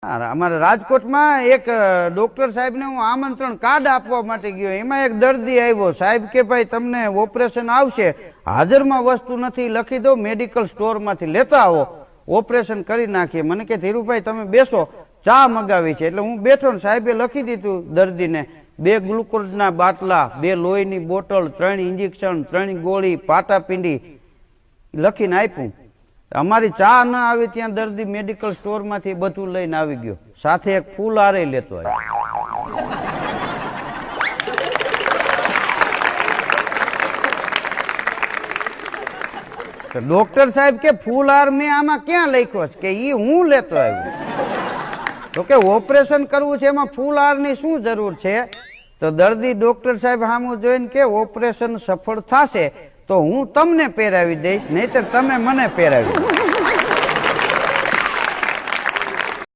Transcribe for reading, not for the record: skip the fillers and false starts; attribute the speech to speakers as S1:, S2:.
S1: અમારે રાજકોટમાં એક ડોક્ટર સાહેબને હું આમંત્રણ કાર્ડ આપવા માટે ગયો, એમાં એક દર્દી આવ્યો, સાહેબ કે ભાઈ તમને ઓપરેશન આવશે, હાજરમાં વસ્તુ નથી, લખી દો, મેડિકલ સ્ટોરમાંથી લેતા આવો, ઓપરેશન કરી નાખીએ. મને કે ધીરુભાઈ તમે બેસો, ચા મગાવી છે. એટલે હું બેઠો ને સાહેબે લખી દીધું દર્દીને 2 ગ્લુકોઝના બાટલા, 2 લોહીની બોટલ, 3 ઇન્જેક્શન, 3 ગોળી, પાટાપીંડી લખીને આપ્યું. અમારી ચા ન આવી ત્યાં દર્દી મેડિકલ સ્ટોરમાંથી બધું લઈને આવી ગયો, સાથે એક ફૂલ હારે લેતો આવ્યો. ડોક્ટર સાહેબ કે ફૂલ હાર મેં આમાં ક્યાં લખ્યો છે? કે ઈ હું લેતો આવ્યો. તો કે ઓપરેશન કરવું છે એમાં ફૂલ હારની શું જરૂર છે? તો દર્દી ડોક્ટર સાહેબ સામું જોઈને કે ઓપરેશન સફળ થશે તો હું તમને પહેરાવી દઈશ, નહીતર તમે મને પહેરાવી.